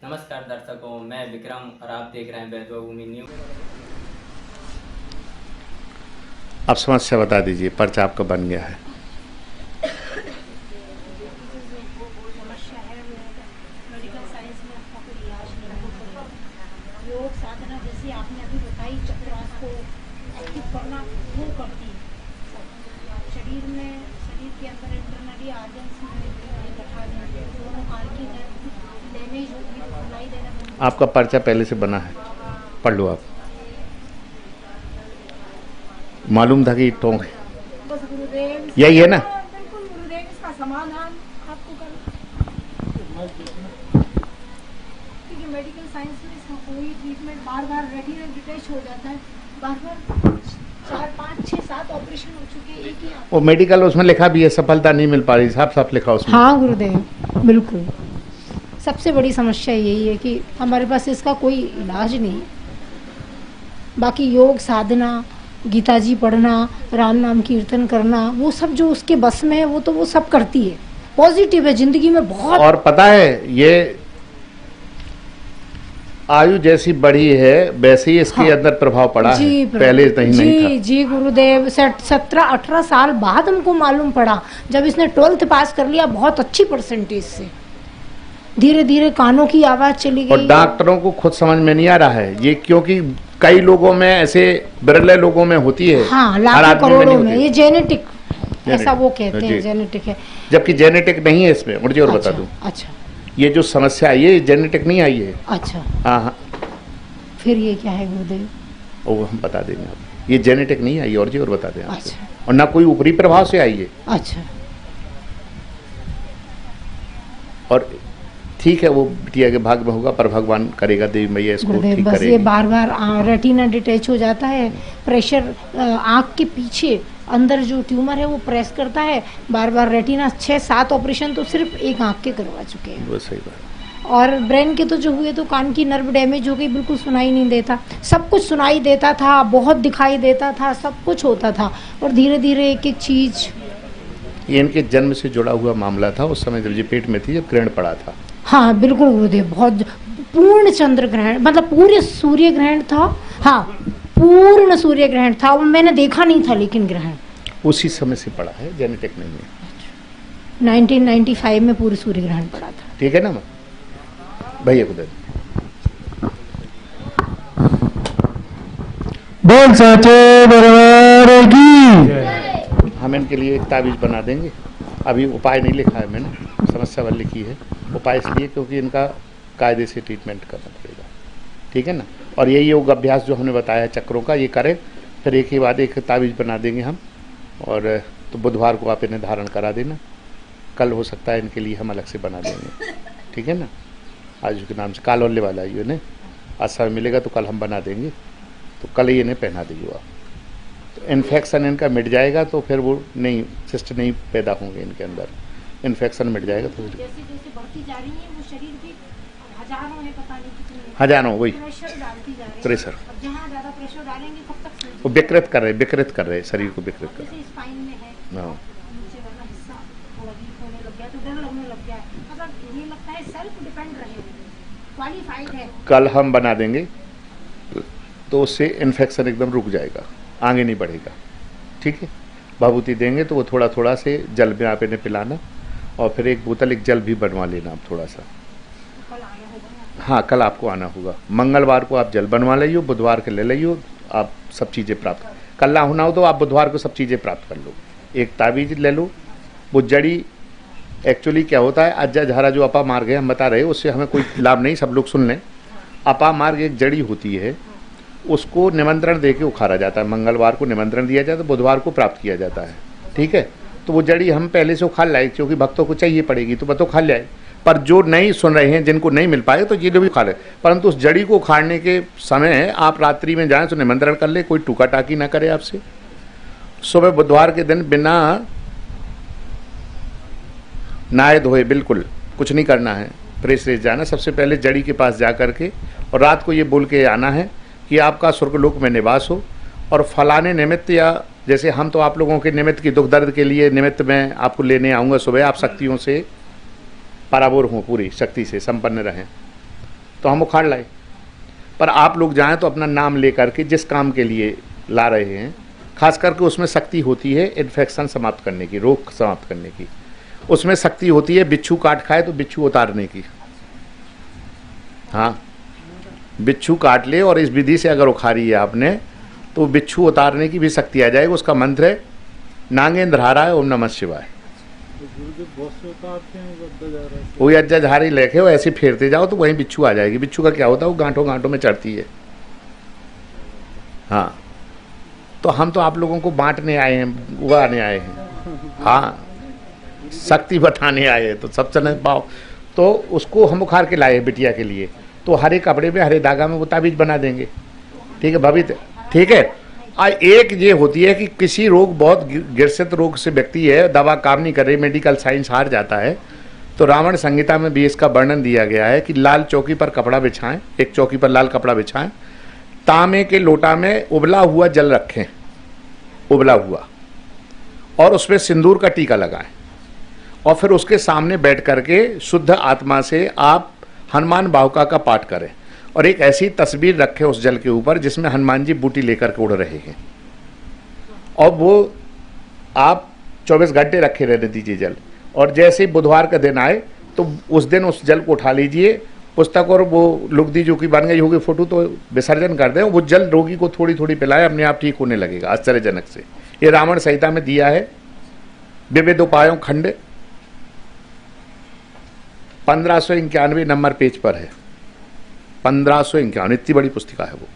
नमस्कार दर्शकों, मैं विक्रम और आप देख रहे हैं वैभव भूमि न्यूज। आप समस्या बता दीजिए, पर्चा आपका बन गया है। समस्या है मेडिकल साइंस में आपका कोई इलाज नहीं। योग साधना जैसे आपने अभी बताई, चक्रास को एक्टिव करना वो करती है। शरीर के अंदर इंटरनली आर्गन्स में बैठा देंगे, दोनों काल की डैमेज होगी तो सुनाई देना बंद। आपका पर्चा पहले से बना है, पढ़ लो आप। मालूम था कि टोंक है, बस गुरुदेव यही है ना? बिल्कुल गुरुदेव, इसका समाधान आपको करना, क्योंकि मेडिकल साइंस में इसका कोई ट्रीटमेंट बार बार रेटिना डिटैच हो जाता है, बार बार 4, 5, 6, 7 ऑपरेशन हो चुके हैं, एक ही वो मेडिकल उसमें लिखा भी है, सफलता नहीं मिल पा रही, साफ साफ लिखा उसमें। हाँ गुरुदेव, बिल्कुल। सबसे बड़ी समस्या यही है कि हमारे पास इसका कोई इलाज नहीं है। बाकी योग साधना, गीता जी पढ़ना, राम नाम कीर्तन करना, वो सब जो उसके बस में है वो तो वो सब करती है। पॉजिटिव है जिंदगी में बहुत। और पता है, ये आयु जैसी बढ़ी है वैसे ही इसके अंदर प्रभाव पड़ा है, पहले नहीं था। जी गुरुदेव, 17-18 साल बाद हमको मालूम पड़ा, जब इसने 12th पास कर लिया बहुत अच्छी परसेंटेज से। धीरे धीरे कानों की आवाज चली गई। और डॉक्टरों को खुद समझ में नहीं आ रहा है ये, क्योंकि कई लोगों में ऐसे, बिरले लोगों में होती है। हाँ, लाखों करोड़ों में ये जेनेटिक, ऐसा वो कहते हैं, जेनेटिक है। जबकि जेनेटिक नहीं है इसमें, मुझे और बता दूं। अच्छा, ये जो समस्या आई है जेनेटिक नहीं आई है। अच्छा, हाँ, फिर ये क्या है गुरुदेव? वो हम बता देंगे आप। ये जेनेटिक नहीं आई और जी और बता दें आपको। अच्छा, और ना कोई ऊपरी प्रभाव से आई है। अच्छा, और ठीक है, वो बिटिया के भाग में होगा, पर भगवान करेगा, देवी मैया इसको गुरुदेव ठीक बस करेगी। ये बार बार रेटिना डिटैच हो जाता है, प्रेशर आँख के पीछे अंदर जो ट्यूमर है वो प्रेस करता है, बार बार रेटिना 6-7 ऑपरेशन तो सिर्फ एक आँख के करवा चुके हैं। वो सही बात। और ब्रेन के तो जो हुए तो कान की नर्व डैमेज हो गई, बिल्कुल सुनाई नहीं देता, सब कुछ सुनाई देता था, बहुत दिखाई देता था, सब कुछ होता था, और धीरे धीरे एक एक चीज। ये इनके जन्म से जुड़ा हुआ मामला था, उस समय जब ये पेट में थी, जब ग्रहण पड़ा था। हाँ बिल्कुल गुरुदेव, बहुत पूर्ण चंद्र ग्रहण, मतलब पूरे सूर्य ग्रहण था। हाँ, पूर्ण सूर्य ग्रहण था, वो मैंने देखा नहीं था, लेकिन ग्रहण उसी समय से पड़ा है, जेनेटिक नहीं है। 1995 में पूरे सूर्य ग्रहण पड़ा था। ठीक है ना भैया को दे दो। बोल साचे दरबार की। हम इनके लिए एक ताबीज बना देंगे। अभी उपाय नहीं लिखा है मैंने, समस्या वाली लिखी है। उपाय इसलिए क्योंकि इनका कायदे से ट्रीटमेंट करना पड़ेगा, ठीक है ना। और ये योग अभ्यास जो हमने बताया चक्रों का, ये करें, फिर एक ही बाद एक ताबीज बना देंगे हम। और तो बुधवार को आप इन्हें धारण करा देना, कल हो सकता है इनके लिए हम अलग से बना देंगे, ठीक है ना। आज के नाम से कालौल्य वाला है इन्हें, आज समय मिलेगा तो कल हम बना देंगे, तो कल ही इन्हें पहना देंगे आप। तो इन्फेक्शन इनका मिट जाएगा, तो फिर वो नहीं, सिस्ट नहीं पैदा होंगे इनके अंदर, इन्फेक्शन मिट जाएगा। तो जैसे जैसे बढ़ती जा रही है वो शरीर भी, हजारों है, पता नहीं कितने हजारों, वही प्रेशर डालती जा रही है। प्रेशर, अब जहाँ ज्यादा प्रेशर डालेंगे कब तक सही? वो विकृत कर रहे शरीर को, विकृत कर जैसे स्पाइन में है, हाँ। नीचे वाला हिस्सा थोड़ा वीक होने लग गया तो डर लगने लग गया है, मतलब ये लगता है सेल्फ डिपेंड रहे, क्वालिफाइड है। कल हम बना देंगे तो उससे इन्फेक्शन एकदम रुक जाएगा, आगे नहीं बढ़ेगा, ठीक है। भाभूति देंगे तो वो थोड़ा थोड़ा से जल में आप इन्हें पिलाना, और फिर एक बोतल एक जल भी बनवा लेना आप थोड़ा सा। कल आना होगा। हाँ, कल आपको आना होगा। मंगलवार को आप जल बनवा लियो, बुधवार के ले लियो, आप सब चीज़ें प्राप्त। कल ना होना हो तो आप बुधवार को सब चीज़ें प्राप्त कर लो। एक ताबीज ले लो, वो जड़ी एक्चुअली क्या होता है, अज्जा झारा जो अपा मार्ग है हम बता रहे हैं, उससे हमें कोई लाभ नहीं, सब लोग सुन लें। अपा मार्ग एक जड़ी होती है, उसको निमंत्रण दे के उखाड़ा जाता है। मंगलवार को निमंत्रण दिया जाता है, तो बुधवार को प्राप्त किया जाता है, ठीक है। तो वो जड़ी हम पहले से उखाड़ लाए, क्योंकि भक्तों को चाहिए पड़ेगी, तो बतो खा जाए। पर जो नहीं सुन रहे हैं, जिनको नहीं मिल पाए, तो ये भी उखाड़े। परंतु उस जड़ी को उखाड़ने के समय आप रात्रि में जाएं तो निमंत्रण कर ले, कोई टूका टाकी ना करे आपसे। सुबह बुधवार के दिन बिना नहाए धोए, बिल्कुल कुछ नहीं करना है, फ्रेश फ्रेश जाना। सबसे पहले जड़ी के पास जा करके, और रात को ये बोल के आना है कि आपका स्वर्गलोक में निवास हो, और फलाने निमित्त, या जैसे हम तो आप लोगों के निमित्त की दुख दर्द के लिए निमित्त में आपको लेने आऊँगा सुबह, आप शक्तियों से पराबोर हों, पूरी शक्ति से संपन्न रहें। तो हम उखाड़ लाए। पर आप लोग जाएं तो अपना नाम लेकर के जिस काम के लिए ला रहे हैं, खास करके उसमें शक्ति होती है इन्फेक्शन समाप्त करने की, रोग समाप्त करने की। उसमें शक्ति होती है बिच्छू काट खाए तो बिच्छू उतारने की। हाँ, बिच्छू काट ले और इस विधि से अगर उखाड़ी है आपने तो बिच्छू उतारने की भी शक्ति आ जाएगी। उसका मंत्र है नागेंद्र हाराय ओम नमः शिवाय। वही अज्जा झारी लेके वो ऐसे फेरते जाओ तो वहीं बिच्छू आ जाएगी। बिच्छू का क्या होता है, वो गांठों गांठों में चढ़ती है। हाँ, तो हम तो आप लोगों को बांटने आए हैं, उगाने आए हैं। हाँ, शक्ति बताने आए हैं, तो सब चने पाओ। तो उसको हम उखाड़ के लाए बिटिया के लिए, तो हरे कपड़े में हरे धागा में वो ताबीज बना देंगे। ठीक है भवित, ठीक है। एक ये होती है कि किसी रोग, बहुत ग्रसित रोग से व्यक्ति है, दवा काम नहीं कर रही, मेडिकल साइंस हार जाता है, तो रावण संहिता में भी इसका वर्णन दिया गया है कि लाल चौकी पर कपड़ा बिछाएं, एक चौकी पर लाल कपड़ा बिछाएं, तांबे के लोटा में उबला हुआ जल रखें, उबला हुआ, और उसमें सिंदूर का टीका लगाएं, और फिर उसके सामने बैठ करके शुद्ध आत्मा से आप हनुमान बाहुका का पाठ करें, और एक ऐसी तस्वीर रखें उस जल के ऊपर जिसमें हनुमान जी बूटी लेकर के उड़ रहे हैं, और वो आप 24 घंटे रखे रहने दीजिए जल। और जैसे ही बुधवार का दिन आए तो उस दिन उस जल को उठा लीजिए, पुस्तक और वो लुगदी जो कि बन गई होगी फोटो तो विसर्जन कर दें, वो जल रोगी को थोड़ी थोड़ी पिलाए, अपने आप ठीक होने लगेगा आश्चर्यजनक से। ये रावण संहिता में दिया है, विविध उपायों खंड 1591 नंबर पेज पर है। 1591, इतनी बड़ी पुस्तिका है वो।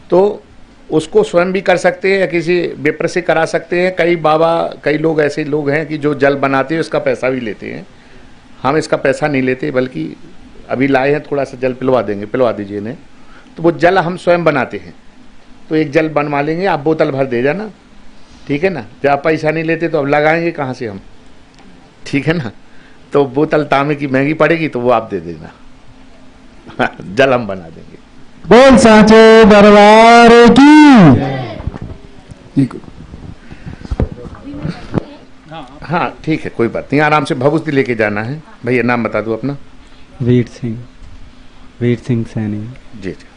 तो उसको स्वयं भी कर सकते हैं या किसी विप्र से करा सकते हैं। कई बाबा, कई लोग ऐसे लोग हैं कि जो जल बनाते हैं उसका पैसा भी लेते हैं। हम इसका पैसा नहीं लेते, बल्कि अभी लाए हैं, थोड़ा सा जल पिलवा देंगे, पिलवा दीजिए इन्हें। तो वो जल हम स्वयं बनाते हैं, तो एक जल बनवा लेंगे, आप बोतल भर दे जाना, ठीक है ना। जब आप पैसा नहीं लेते तो अब लगाएंगे कहाँ से हम, ठीक है ना। तो बोतल तांबे की महंगी पड़ेगी तो वो आप दे देना जल हम बना देंगे। बोल साचे दरबार की। हाँ ठीक है, कोई बात नहीं, आराम से भभूति लेके जाना है। भैया नाम बता दो अपना। वीर सिंह सैनी। जी जी।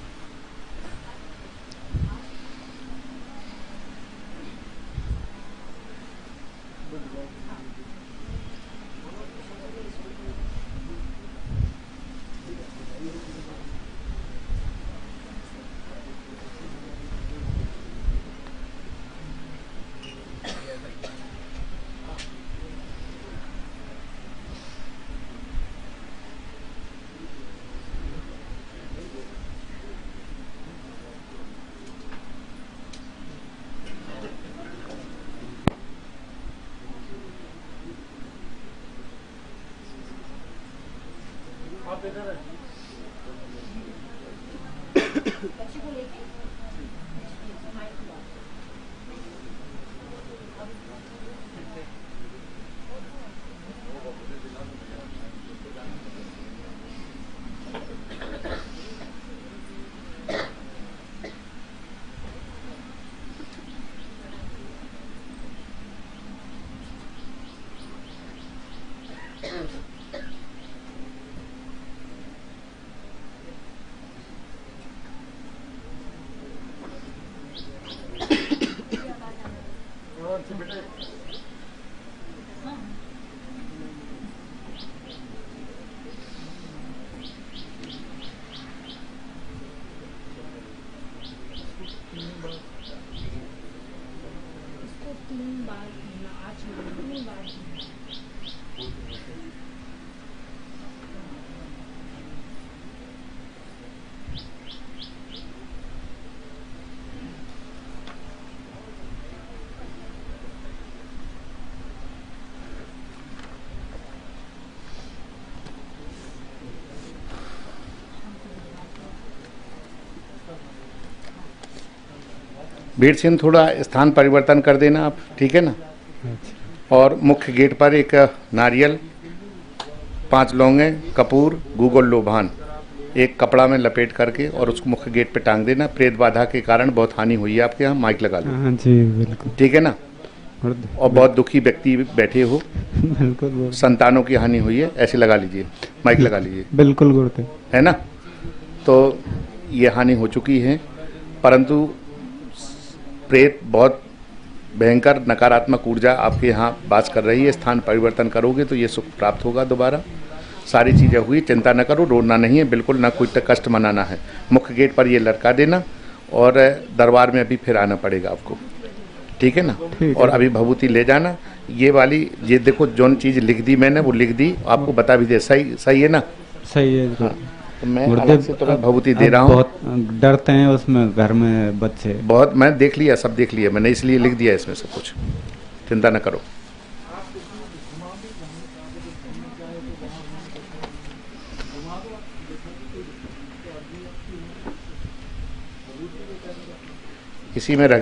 वीर सिंह थोड़ा स्थान परिवर्तन कर देना आप, ठीक है ना। और मुख्य गेट पर एक नारियल, 5 लौंगे, कपूर, गूगल लोभान एक कपड़ा में लपेट करके और उसको मुख्य गेट पे टांग देना। प्रेत बाधा के कारण बहुत हानि हुई है आपके यहाँ, माइक लगा लो। हाँ जी बिल्कुल, ठीक है ना। और बहुत दुखी व्यक्ति बैठे हो, बिल्कुल, संतानों की हानि हुई है, ऐसे लगा लीजिए, माइक लगा लीजिए, बिल्कुल गुरुदेव, है ना। तो ये हानि हो चुकी है, परंतु प्रेत बहुत भयंकर नकारात्मक ऊर्जा आपके यहाँ वास कर रही है। स्थान परिवर्तन करोगे तो ये सुख प्राप्त होगा दोबारा। सारी चीज़ें हुई, चिंता न करो, रोना नहीं है बिल्कुल, ना कोई कष्ट मनाना है। मुख्य गेट पर ये लटका देना और दरबार में अभी फिर आना पड़ेगा आपको, ठीक है ना। और अभी भभूति ले जाना। ये वाली, ये देखो जो चीज़ लिख दी मैंने वो लिख दी, आपको बता भी दे। सही सही है ना? सही है। हाँ, तो मैं गुरुदेव, अलग से तुम्हें भभूति दे अब रहा हूँ। बहुत डरते हैं उसमें घर में बच्चे। बहुत, मैं देख लिया, सब देख लिया मैंने, इसलिए लिख दिया इसमें सब कुछ, चिंता न करो। इसी में रख